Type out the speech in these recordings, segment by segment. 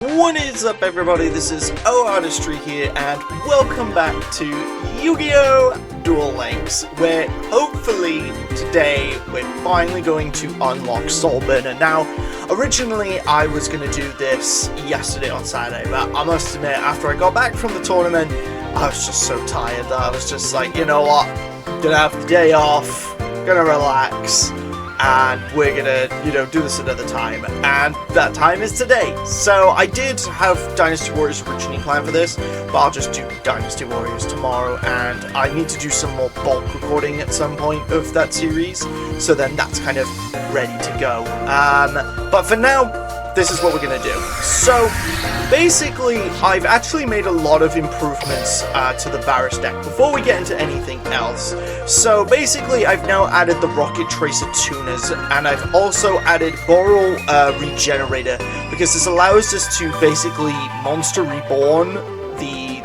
What is up, everybody? This is O-Artistry here, and welcome back to Yu-Gi-Oh Duel Links, where hopefully today we're finally going to unlock Soulburner. Now, originally I was going to do this yesterday on Saturday, but I must admit, after I got back from the tournament, I was just so tired that I was just like, you know what, gonna have the day off, gonna relax, and we're gonna, do this another time, and that time is today. So I did have Dynasty Warriors originally planned for this, but I'll just do Dynasty Warriors tomorrow, and I need to do some more bulk recording at some point of that series, so then that's kind of ready to go. But for now, this is what we're gonna do. So basically, I've actually made a lot of improvements to the Embarrass deck before we get into anything else. So basically, I've now added the Rocket Tracer tuners, and I've also added Boral Regenerator, because this allows us to basically Monster Reborn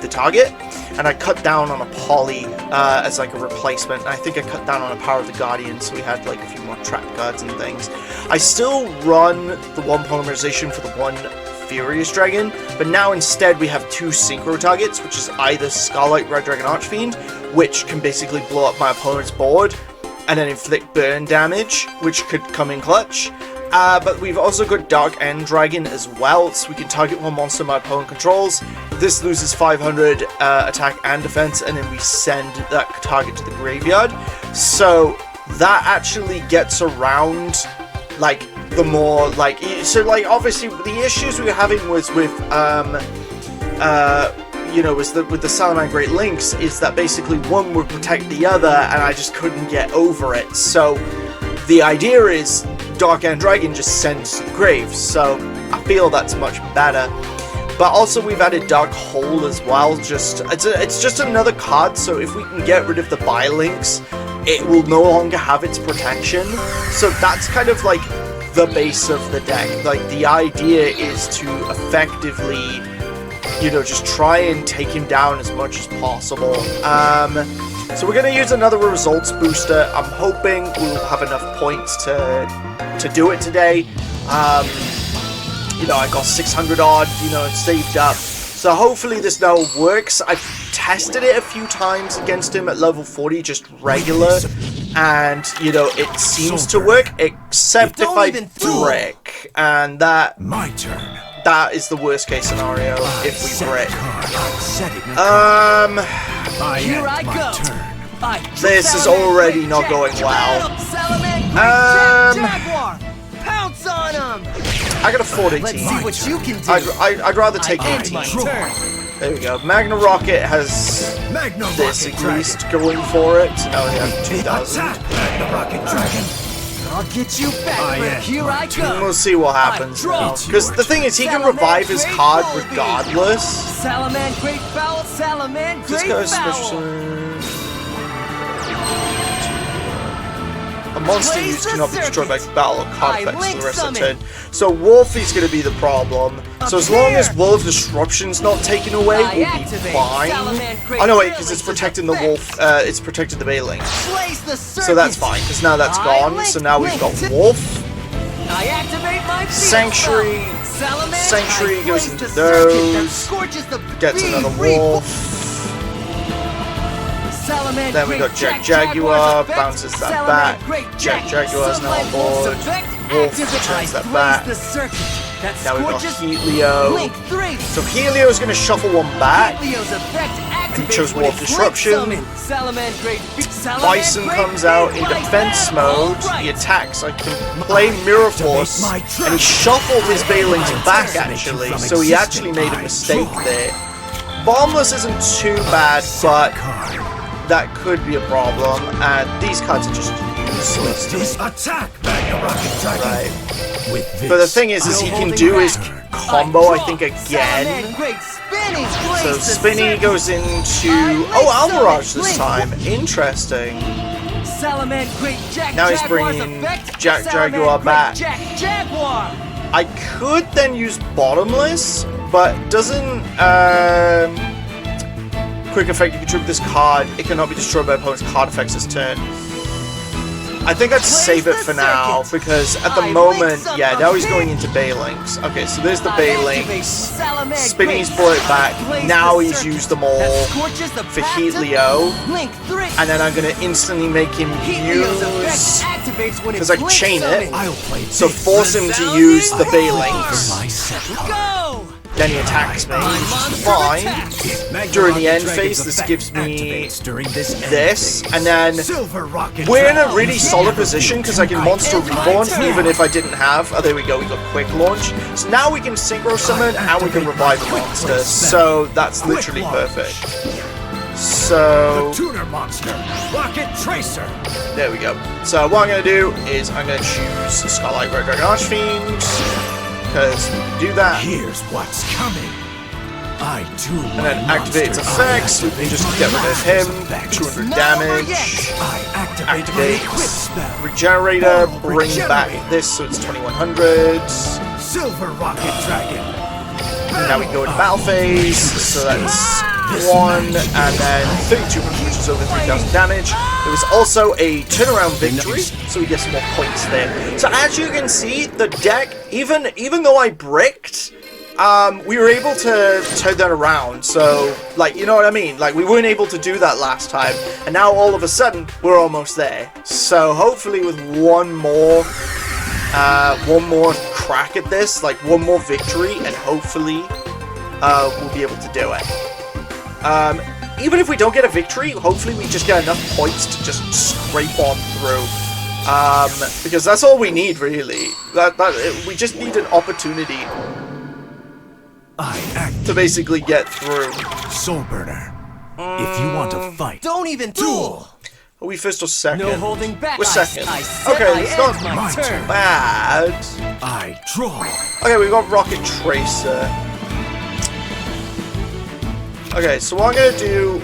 the target, and I cut down on a poly as like a replacement. I think I cut down on a Power of the Guardian, so we had like a few more trap cards and things. I still run the one polymerization for the one Furious Dragon, but now instead we have two synchro targets, which is either Scarlet Red Dragon Archfiend, which can basically blow up my opponent's board and then inflict burn damage, which could come in clutch. But we've also got Dark End Dragon as well, so we can target one monster my opponent controls. This loses 500 attack and defense, and then we send that target to the graveyard. So that actually gets around, like, the more, like, so, like, obviously the issues we were having was with, with the Salamand Great Links, is that basically one would protect the other, and I just couldn't get over it. So the idea is Dark End Dragon just sends to the grave, so I feel that's much better. But also we've added Dark Hole as well. It's just another card, so if we can get rid of the Bi-Links, it will no longer have its protection. So that's kind of like the base of the deck. Like, the idea is to effectively, just try and take him down as much as possible. So we're going to use another results booster. I'm hoping we'll have enough points to do it today. I got 600 odd, saved up. So hopefully this now works. I've tested it a few times against him at level 40, just regular. And, it seems to work, except if I brick. And that... My turn. That is the worst case scenario if we brick. Here I go. This is already not going well. Pounce on him. I got a 418. Let's see what you can do. I'd rather take 18. There we go. Magna Rocket has this at least going for it. Now we have 2,000. Magna Rocket Dragon. I'll get you back, but here I go. We'll see what happens now. Because the thing is, he can revive his card regardless. Salamand Great Foul, Salamand Great Foul. A monster used cannot be destroyed by battle or card effects for the rest of the turn. So Wolfie's going to be the problem. So as long as Wolf Disruption's not taken away, we'll be fine. Oh no, wait, because it's protecting the Wolf, it's protected the Bailing. So that's fine, because now that's gone. So now we've got Wolf. Sanctuary. Sanctuary goes into those. Gets another Wolf. Then we got Jaguar, bounces that back. Jaguar's now on board. Wolf returns that back. Now we've got Helio. So Helio's going to shuffle one back. He chose Wolf Disruption. Bison comes out in defense mode. He attacks. I can play Mirror Force. And he shuffled his Bailings back, actually. So he actually made a mistake there. Bombless isn't too bad, but that could be a problem, and these cards are just useless. Attack, Magna Rocket Dragon. Right. But the thing is he can do his combo, I think, again. So Spinny goes into... Oh, Almirage this time. Interesting. Now he's bringing Jaguar back. I could then use Bottomless, but doesn't... Quick effect, if you trigger this card, it cannot be destroyed by opponent's card effects this turn. I think I'd save it for now, because at the moment, yeah, now he's going into Bay Links. Okay, so there's the Bay Links. Spinning his bullet back. Now he's used them all for Heat Leo. And then I'm going to instantly make him use, because I chain it, so force him to use the Bay Links. Then he attacks me, which is fine. During the end phase, this gives me this, and then we're in a really solid position because I can Monster Reborn even if I didn't have. Oh, there we go, we got Quick Launch. So now we can Synchro Summon and we can revive the monster, so that's literally perfect. So The Tuner Monster, Rocket Tracer. There we go. So what I'm going to do is I'm going to choose Scarlet Red Dragon Archfiend. Because do that. Here's what's coming. I too. And then activate its effects. We can just get rid of him. 200 damage. Activate Regenerator. Bring back this so it's 2100. Silver Rocket Dragon. And now we go into battle phase. So that's 1 and then 3200, which is over 3000 damage. There was also a turnaround victory, so we get some more points there. So as you can see, the deck, even though I bricked, we were able to turn that around. So, like, you know what I mean? Like, we weren't able to do that last time, and now all of a sudden we're almost there. So hopefully with one more crack at this, like one more victory, and hopefully we'll be able to do it. Even if we don't get a victory, hopefully we just get enough points to just scrape on through. Because that's all we need, really. We just need an opportunity to basically get through. Soulburner, if you want to fight, Don't even duel. Are we first or second? No holding back. We're second. I Okay, it's not my turn. bad. I draw. Okay, we got Rocket Tracer. Okay, so what I'm gonna do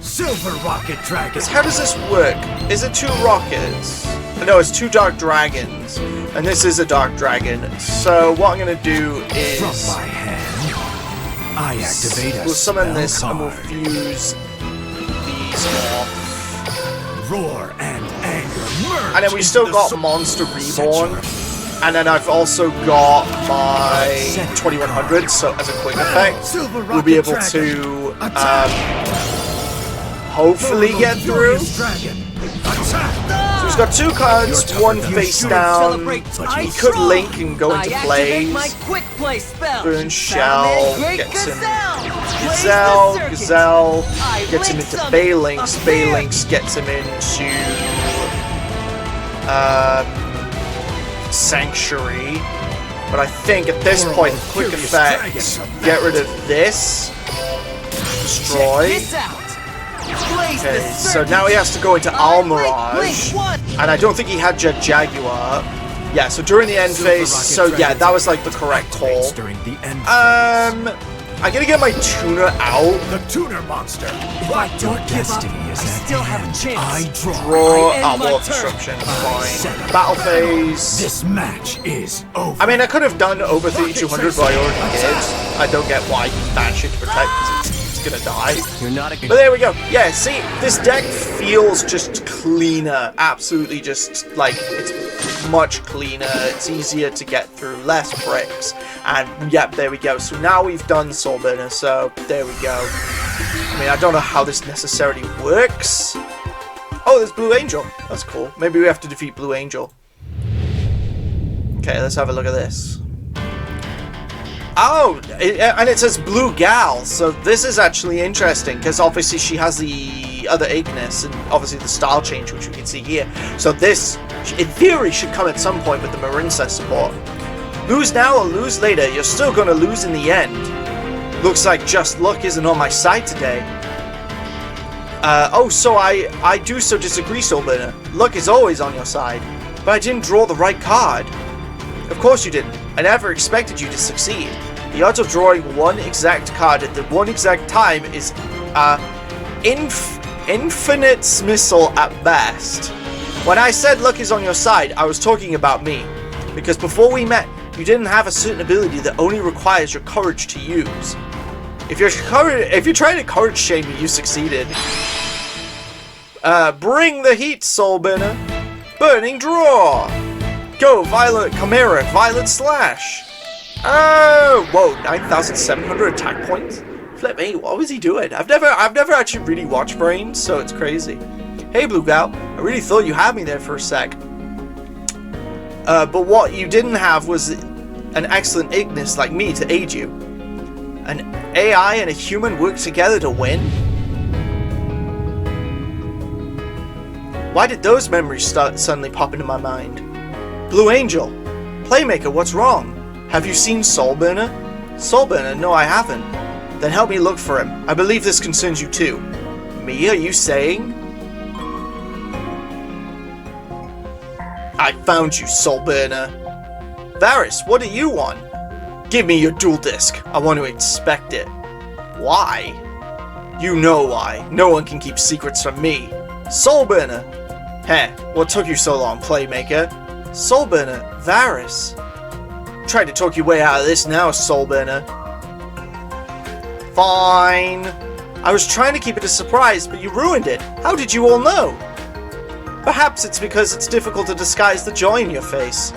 Silver Rocket Dragon. is, how does this work? Is it 2 rockets? No, it's 2 Dark Dragons, and this is a Dark Dragon. So what I'm gonna do is From my hand, I activate a we'll summon spell this and card. we'll fuse these off. Roar and anger merge. And then we still into the got Monster Reborn. And then I've also got my 2100, so as a quick effect, we'll be able to hopefully get through. So he's got 2 cards, 1 face down. He could link and go into plays. Burn Shell gets him Gazelle gets him into Bay Links gets him into Sanctuary, but I think at this point, quick effect, get rid of this, destroy. Okay, so now he has to go into Almirage, and I don't think he had Jet Jaguar. Yeah, so during the end phase, so yeah, that was like the correct call. I'm gonna get my tuner out. The Tuner Monster. But don't give up. I still have a chance. I draw. Draw. Wall of Disruption. Fine. Battle phase. This match is over. I mean, I could have done over 3200, but I already did. I don't get why that shit to protect, because it's gonna die. You're not a good. But there we go. Yeah, see, this deck feels just cleaner. Absolutely just, like, it's much cleaner. It's easier to get through, less bricks. And, yep, there we go. So now we've done Soulburner, so there we go. I mean, I don't know how this necessarily works. Oh, there's Blue Angel. That's cool. Maybe we have to defeat Blue Angel. Okay, let's have a look at this. Oh, and it says Blue Gal, so this is actually interesting, because obviously she has the other Ignis, and obviously the style change, which we can see here. So this, in theory, should come at some point with the Marinsa support. Lose now or lose later, you're still going to lose in the end. Looks like just luck isn't on my side today. Oh, so I do so disagree, Soulburner. Luck is always on your side, but I didn't draw the right card. Of course you didn't. I never expected you to succeed. The odds of drawing one exact card at the one exact time is infinite smissle at best. When I said luck is on your side, I was talking about me. Because before we met, you didn't have a certain ability that only requires your courage to use. If you're trying to courage shame me, you succeeded. Bring the heat, Soulburner. Burning Draw! Go, Violet Chimera, Violet Slash! Oh! Whoa, 9,700 attack points? Flip me, what was he doing? I've never actually really watched Brains, so it's crazy. Hey, Blue Gal, I really thought you had me there for a sec. But what you didn't have was an excellent Ignis like me to aid you. An AI and a human work together to win? Why did those memories suddenly pop into my mind? Blue Angel, Playmaker, what's wrong? Have you seen Soulburner? Soulburner? No, I haven't. Then help me look for him. I believe this concerns you too. Me, are you saying? I found you, Soulburner. Varys, what do you want? Give me your dual disc. I want to inspect it. Why? You know why. No one can keep secrets from me. Soulburner. Heh, what took you so long, Playmaker? Soulburner, Varys. Try to talk your way out of this now, Soulburner. Fine. I was trying to keep it a surprise, but you ruined it. How did you all know? Perhaps it's because it's difficult to disguise the joy in your face.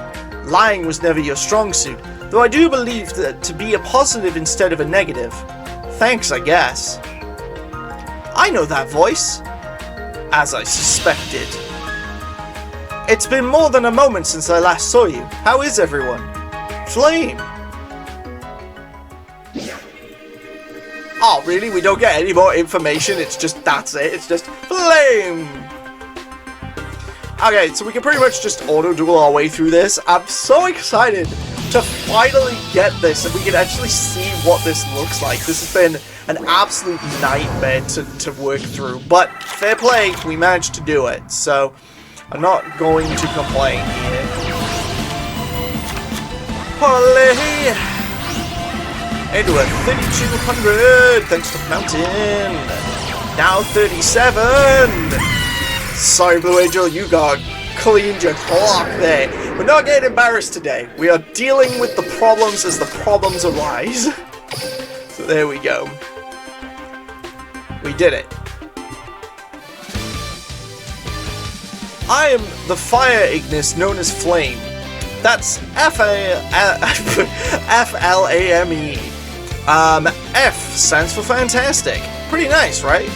Lying was never your strong suit, though I do believe that to be a positive instead of a negative. Thanks, I guess. I know that voice. As I suspected. It's been more than a moment since I last saw you. How is everyone? Flame! Oh, really? We don't get any more information? It's just, that's it. It's just Flame! Okay, so we can pretty much just auto-duel our way through this. I'm so excited to finally get this and we can actually see what this looks like. This has been an absolute nightmare to work through. But, fair play, we managed to do it. So, I'm not going to complain here. Holy! Into a 3200, thanks to Mountain. Now 37. Sorry, Blue Angel, you got cleaned your clock there. We're not getting embarrassed today. We are dealing with the problems as the problems arise. So there we go. We did it. I am the fire Ignis known as Flame. That's F-L-A-M-E. F stands for fantastic. Pretty nice, right?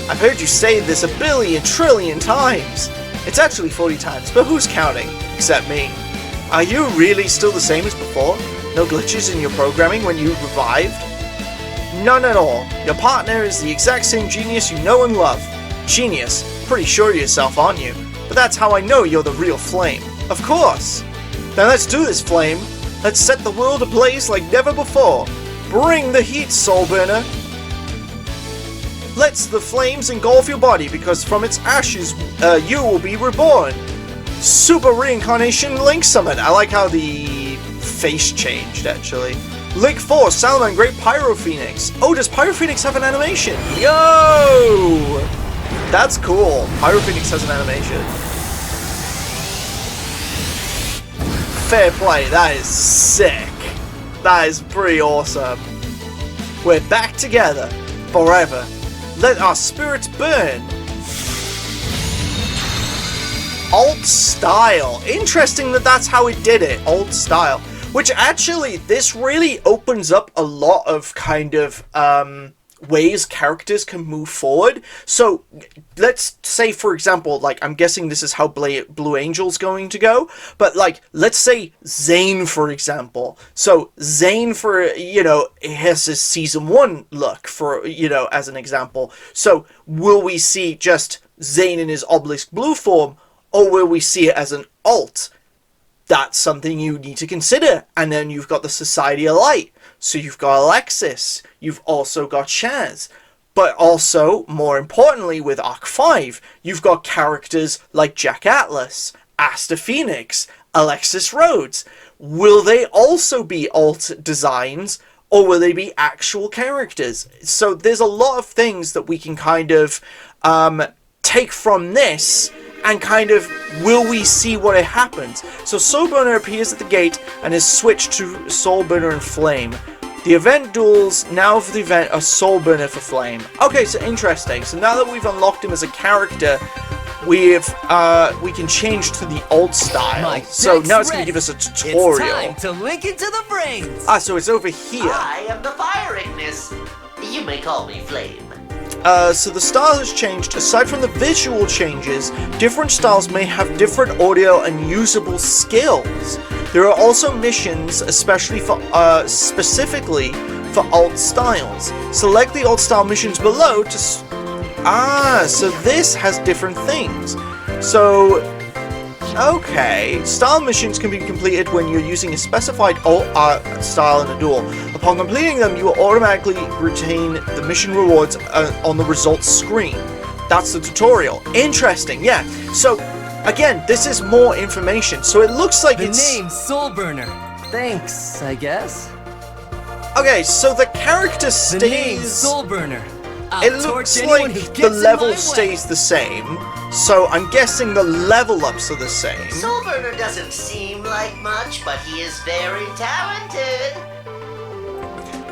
I've heard you say this a billion trillion times. It's actually 40 times, but who's counting? Except me. Are you really still the same as before? No glitches in your programming when you revived? None at all. Your partner is the exact same genius you know and love. Genius. Pretty sure of yourself, aren't you? But that's how I know you're the real Flame. Of course! Then let's do this, Flame. Let's set the world ablaze like never before. Bring the heat, Soulburner. Let the flames engulf your body, because from its ashes, you will be reborn. Super Reincarnation Link Summon. I like how the face changed, actually. Link 4, Salaman Great Pyro Phoenix. Oh, does Pyro Phoenix have an animation? Yo! That's cool. Pyro Phoenix has an animation. Fair play, that is sick. That is pretty awesome. We're back together, forever. Let our spirits burn. Alt style. Interesting that that's how it did it. Alt style. Which actually, this really opens up a lot of kind of ways characters can move forward. So let's say, for example, like I'm guessing this is how Blue Angel's going to go, but like let's say Zane, for example. So Zane, for has his season 1 look, for as an example. So will we see just Zane in his obelisk blue form, or will we see it as an alt? That's something you need to consider. And then you've got the Society of Light. So you've got Alexis. You've also got Shaz. But also, more importantly, with Arc 5, you've got characters like Jack Atlas, Asta Phoenix, Alexis Rhodes. Will they also be alt designs, or will they be actual characters? So there's a lot of things that we can kind of take from this, and kind of, will we see what it happens? So Soulburner appears at the gate and is switched to Soulburner and Flame. The event duels now for the event are Soulburner for Flame. Okay, so interesting. So now that we've unlocked him as a character, we can change to the old style. So now it's going to give us a tutorial. It's time to link into the brains. So it's over here. I am the Fire Ignis. You may call me Flame. So the style has changed. Aside from the visual changes, different styles may have different audio and usable skills. There are also missions, especially for specifically for alt styles. Select the alt style missions below to. So this has different things. So, okay, style missions can be completed when you're using a specified alt art style in a duel. Upon completing them, you will automatically retain the mission rewards on the results screen. That's the tutorial. Interesting, yeah. So, again, this is more information. So it looks like the name's Soulburner. Thanks, I guess. Okay, so the character The name's stays. Soulburner. It looks like the level stays the same. So I'm guessing the level ups are the same. Soulburner doesn't seem like much, but he is very talented.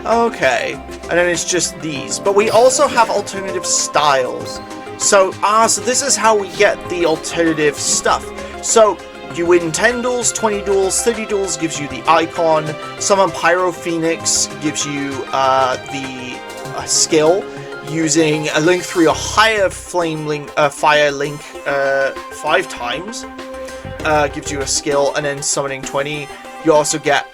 Okay, and then it's just these. But we also have alternative styles. So, so this is how we get the alternative stuff. So, you win 10 duels, 20 duels, 30 duels gives you the icon. Summon Pyro Phoenix gives you the skill. Using a link 3 or higher flame link, fire link 5 times gives you a skill. And then summoning 20, you also get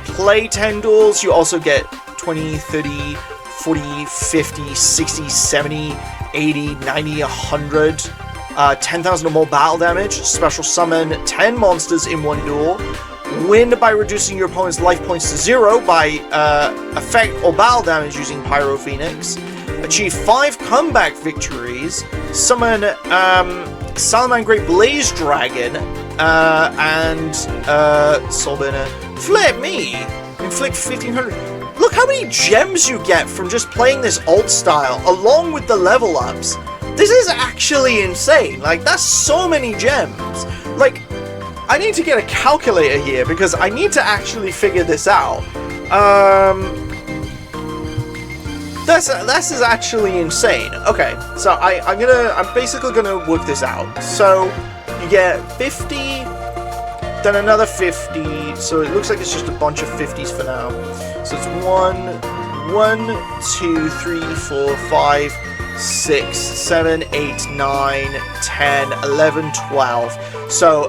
play 10 duels. You also get 20, 30, 40, 50, 60, 70, 80, 90, 100, 10,000 or more battle damage, special summon 10 monsters in one duel, win by reducing your opponent's life points to 0 by effect or battle damage using Pyro Phoenix, achieve 5 comeback victories, summon Salaman Great Blaze Dragon, and Soulburner. Flip me! Inflict 1500. Look how many gems you get from just playing this alt style, along with the level ups. This is actually insane. Like, that's so many gems. Like, I need to get a calculator here because I need to actually figure this out. This is actually insane. Okay, so I'm basically gonna work this out. So you get 50, then another 50. So it looks like it's just a bunch of 50s for now. So it's 1, 2, 3, 4, 5, 6, 7, 8, 9, 10, 11, 12. So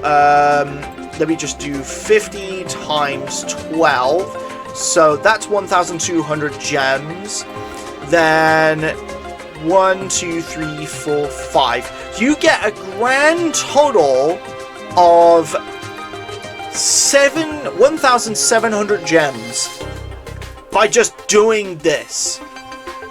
let me just do 50 times 12. So that's 1,200 gems. Then 1, 2, 3, 4, 5. You get a grand total of 1,700 gems by just doing this.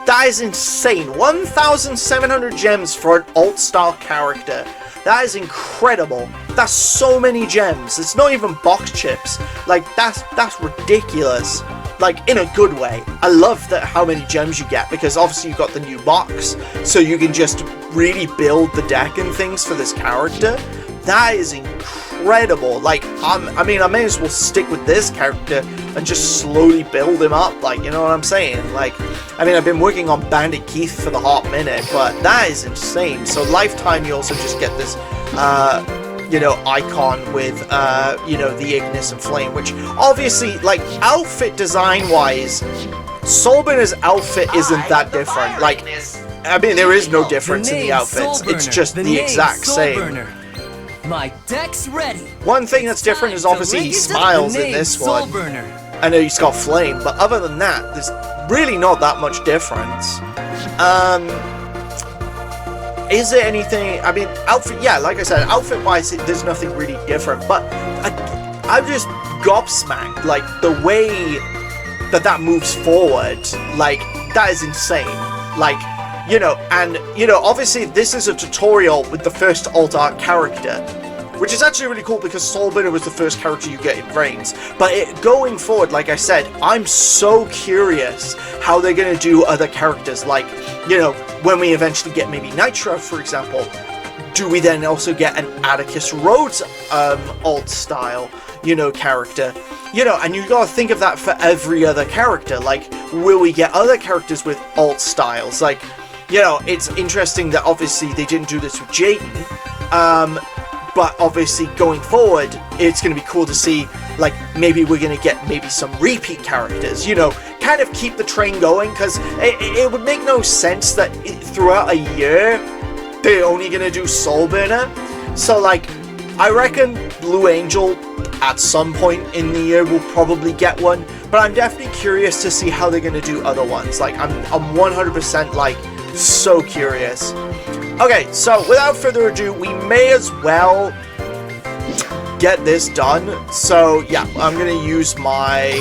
That is insane. 1,700 gems for an alt style character. That is incredible. That's so many gems. It's not even box chips. Like, that's ridiculous. Like, in a good way. I love that how many gems you get, because obviously you've got the new box, so you can just really build the deck and things for this character. That is incredible. Like, I mean, I may as well stick with this character and just slowly build him up, like, you know what I'm saying? Like, I mean, I've been working on Bandit Keith for the hot minute, but that is insane. So lifetime, you also just get this, you know, icon with, you know, the Ignis and Flame, which obviously, like, outfit design-wise, Soulburner's outfit isn't that different. Like, I mean, there is no difference in the outfits. It's just the exact same. My deck's ready. One thing that's different is obviously he smiles in this one. I know he's got Flame, but other than that, there's really not that much difference. Is there anything, I mean, outfit, yeah, like I said, outfit-wise, there's nothing really different, but I'm just gobsmacked, like, the way that moves forward, like, that is insane. Like, you know, and, you know, obviously this is a tutorial with the first alt art character, which is actually really cool because Soulburner was the first character you get in Reigns. But going forward, like I said, I'm so curious how they're going to do other characters. Like, you know, when we eventually get maybe Nitro, for example, do we then also get an Atticus Rhodes alt style, you know, character? You know, and you gotta think of that for every other character. Like, will we get other characters with alt styles? Like, you know, it's interesting that obviously they didn't do this with Jaden, but obviously going forward, it's going to be cool to see, like, maybe we're going to get maybe some repeat characters, you know, kind of keep the train going, because it would make no sense that throughout a year, they're only going to do Soul Burner. So, like, I reckon Blue Angel, at some point in the year, will probably get one, but I'm definitely curious to see how they're going to do other ones. Like, I'm 100%, like, so curious. Okay, so without further ado, we may as well get this done. So yeah, I'm gonna use my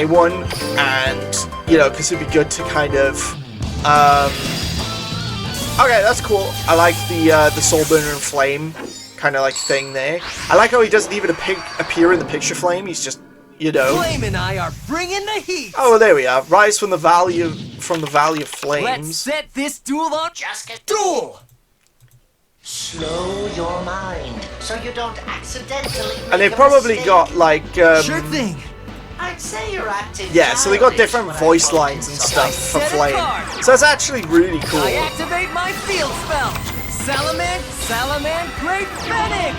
one, and you know, because it'd be good to kind of okay, that's cool. I like the Soul Burner and Flame kind of like thing there. I like how he doesn't even appear in the picture frame. He's just, you know. Flame and I are bringing the heat. Oh, well, there we are. Rise from the valley of flames. Let's set this duel on. Just get Duel. Slow your mind so you don't accidentally make And they've a probably mistake. got like Sure thing. I'd say you're acting. yeah, so they got different childish, voice but I lines and don't stuff think for Set a Flame. card. So it's actually really cool. I activate my field spell. Salaman, Great Fennec.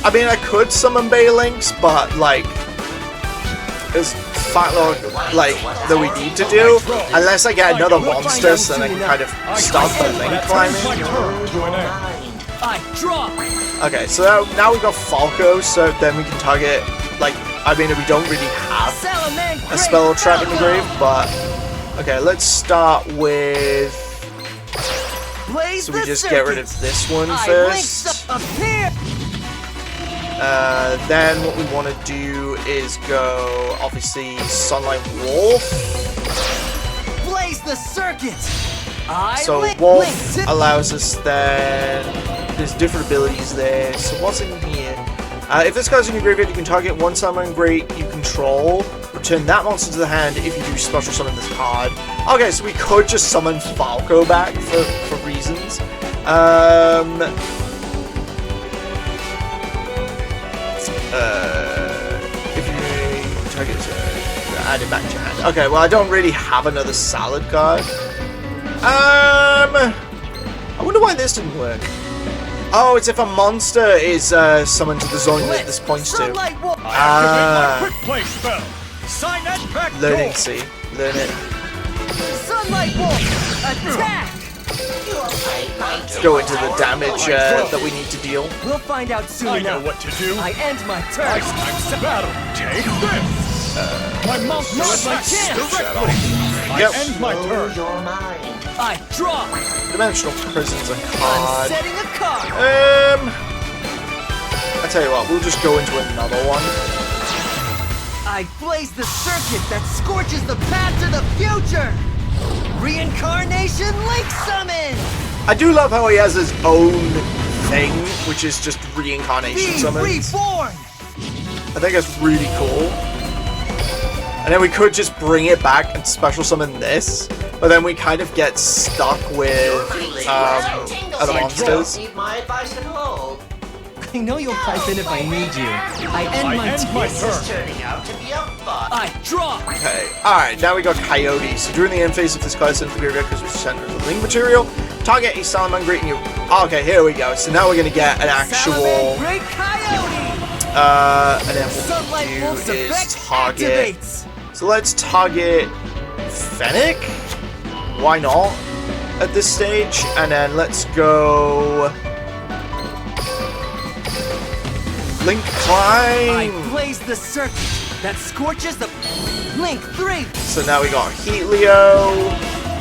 I mean, I could summon Bay Links, but like, there's fatlog like that we need to do. Unless I get another monster, so then I can kind of stop the link climbing. I draw. Okay, so now we got Falco, so then we can target. Like, I mean, we don't really have Salaman, a spell trap in the grave, but okay, let's start with. So we just get rid of this one first. Then what we want to do is go, obviously, Sunlight Wolf. Blaze the circuit. So Wolf allows us then, there's different abilities there. So what's in here? If this card's in your graveyard, you can target one summon great you control. Return that monster to the hand if you do special summon this card. Okay, so we could just summon Falco back for reasons. If you target add it back to your hand. Okay, well I don't really have another salad card. I wonder why this didn't work. Oh, it's if a monster is summoned to the zone that this points to. Learning, see. Learn it. Sunlight Wolf, attack! Go into the damage that we need to deal. We'll find out soon I enough. know what to do. I end my turn. Battle. Take this. My monster Not my attacks chance. directly. Yep. I end my turn. Your mind. I draw. Dimensional Prison's a I'm card. setting a card. I tell you what, we'll just go into another one. I blaze the circuit that scorches the path to the future. Reincarnation Link Summon. I do love how he has his own thing, which is just reincarnation Be summons. reborn. I think that's really cool. And then we could just bring it back and special summon this, but then we kind of get stuck with other monsters. Need my advice at all. I know you'll pipe in if I need you. I end my end my turn. turn. It's turning out to be a bot. I draw. Okay, alright, now we got Coyote. So during the end phase of this card, send the graveyard because we send the link material. Target a Salaman Great and you. Okay, here we go. So now we're gonna get an actual. Salaman Great Coyote. And then what Sunlight we'll Wolf's do is effect target. activates. So let's target Fennec. Why not? At this stage, and then let's go. Link I climb. blaze the circuit that scorches the Link 3. So now we got Heatlio.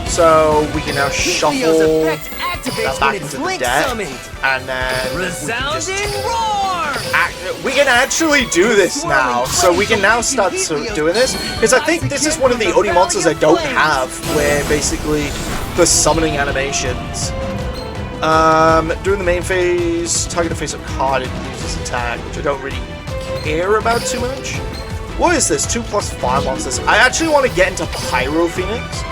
So we can now shuffle Heatlio's effect that activates back when it's into the Link deck, summoned. and then Resounding roar! we can actually do this now. So we can now start doing this because I think this is one of the only monsters I don't have where basically the summoning animations. During the main phase, target a face-up card and uses attack, which I don't really care about too much. What is this? 2+5 monsters. I actually want to get into Pyro Phoenix.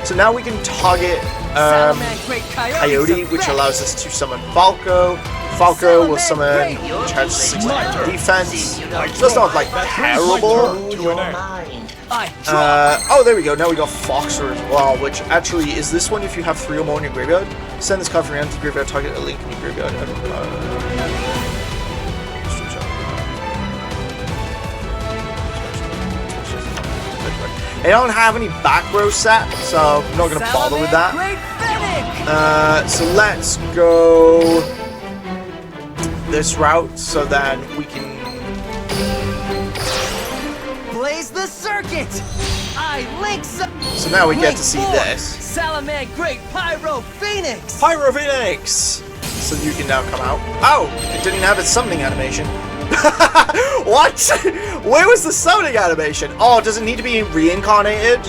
So now we can target Salaman Great Coyote, which allows us to summon Falco. Falco will summon, which has 6 defense. So it's not like terrible. Your mind. I draw. Oh, there we go. Now we got Foxer as well, which actually is this one if you have 3 or more in your graveyard. Send this card from your empty graveyard, target a link in your graveyard. I don't have any back row set, so I'm not going to bother with that. So let's go this route so then we can... Blaze the circuit! I link some... So now we get to see this. Salaman Great Pyro Phoenix! Pyro Phoenix! So you can now come out. Oh! It didn't have its summoning animation. What? Where was the summoning animation? Oh, does it need to be reincarnated?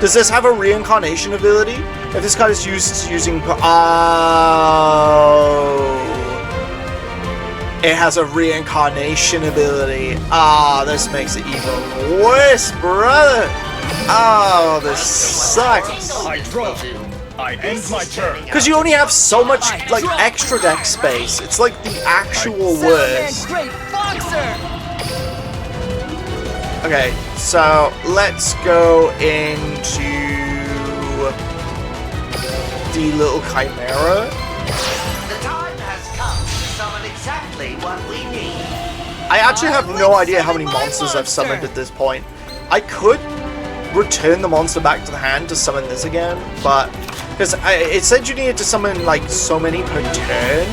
Does this have a reincarnation ability? If this card is used using... Oh... It has a reincarnation ability. Ah, this makes it even worse, brother. Oh, this sucks. I draw. I end my turn. Because you only have so much, like, extra deck space. It's like the actual worst. Great Foxer! Okay, so let's go into the little Chimera. The time has come to summon exactly what we need. I actually have no idea how many monsters I've summoned at this point. I could return the monster back to the hand to summon this again, but because it said you needed to summon like so many per turn.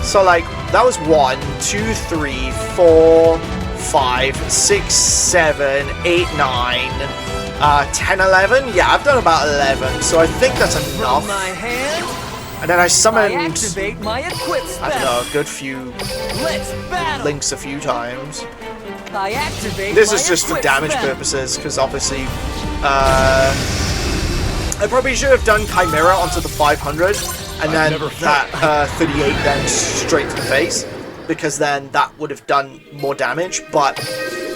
So like that was 1, 2, 3, 4, 5, 6, 7, 8, 9, 10, 11. Yeah, I've done about 11, so I think that's enough. From my hand, And then I summoned, I activate my equip spell. I don't know, a good few Let's battle. links a few times. I activate This my is just for equip damage spell. purposes, because obviously, I probably should have done Chimera onto the 500, and then that 38 then straight to the face, because then that would have done more damage, but,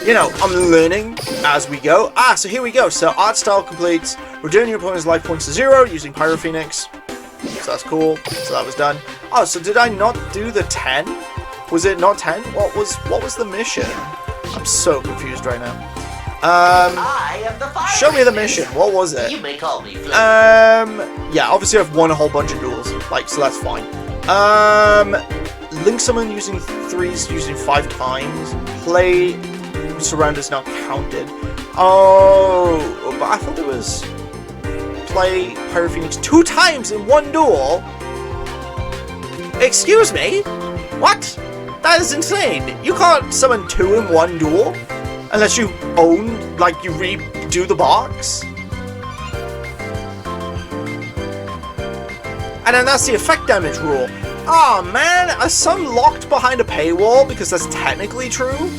you know, I'm learning as we go. So here we go. So art style completes. Return your opponent's life points to 0 using Pyro Phoenix. So that's cool. So that was done. Oh, so did I not do the 10? Was it not 10? What was the mission? I'm so confused right now. I am the fire. Show me the mission. What was it? You may call me Flip. Yeah, obviously I've won a whole bunch of duels, like, so that's fine. Link summon using 3s using 5 times. Play surround is now counted. Oh, but I thought it was play Pyro Phoenix 2 times in 1 duel. Excuse me? What? That is insane. You can't summon 2 in 1 duel unless you own, like, you redo the box. And then that's the effect damage rule. Oh man, are some locked behind a paywall because that's technically true?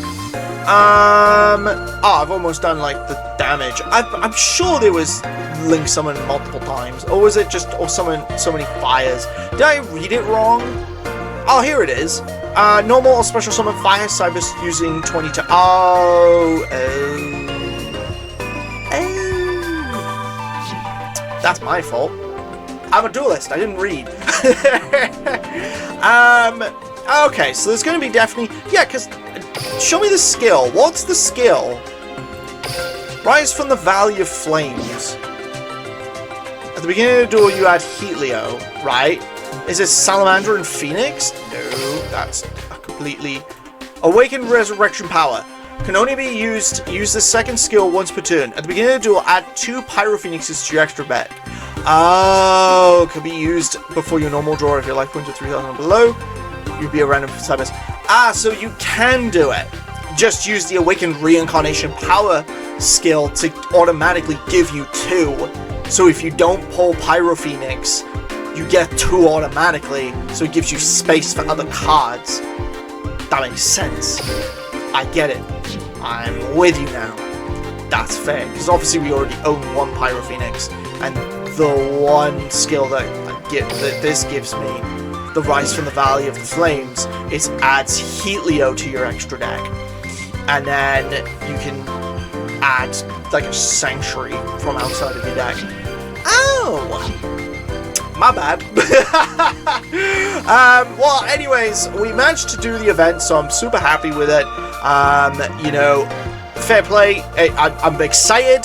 I've almost done like the damage. I'm sure there was link summon multiple times, or was it just summon so many fires? Did I read it wrong? Oh, here it is. Normal or special summon fire Cybers using 22. Oh, that's my fault. I'm a duelist. I didn't read. Okay, so there's going to be definitely... Yeah, because... Show me the skill. What's the skill? Rise from the Valley of Flames. At the beginning of the duel, you add Heatlio, right? Is it Salamander and Phoenix? No, that's a completely... Awakened Resurrection Power. Can only be used... Use the second skill once per turn. At the beginning of the duel, add 2 Pyro Phoenixes to your extra deck. Oh, can be used before your normal draw if your life points are 3,000 or below. You'd be a random Cybers. So you can do it. Just use the Awakened Reincarnation Power skill to automatically give you 2. So if you don't pull Pyro Phoenix, you get 2 automatically, so it gives you space for other cards. That makes sense. I get it. I'm with you now. That's fair, because obviously we already own 1 Pyro Phoenix, and the one skill that this gives me, the Rise from the Valley of the Flames, is adds Heatlio to your extra deck. And then you can add like a Sanctuary from outside of your deck. Oh! My bad. Well, anyways, we managed to do the event, so I'm super happy with it. You know, fair play. I'm excited,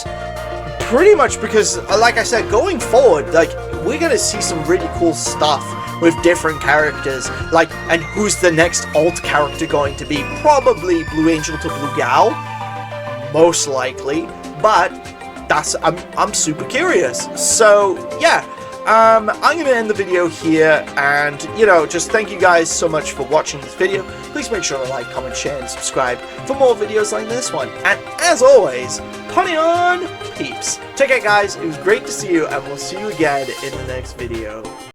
pretty much because, like I said, going forward, like, we're gonna see some really cool stuff with different characters, like, and who's the next alt character going to be? Probably Blue Angel to Blue Gal, most likely, but I'm super curious. So yeah, I'm gonna end the video here, and just thank you guys so much for watching this video. Please make sure to like, comment, share, and subscribe for more videos like this one. And as always, pony on, peeps. Take care, guys. It was great to see you, and we'll see you again in the next video.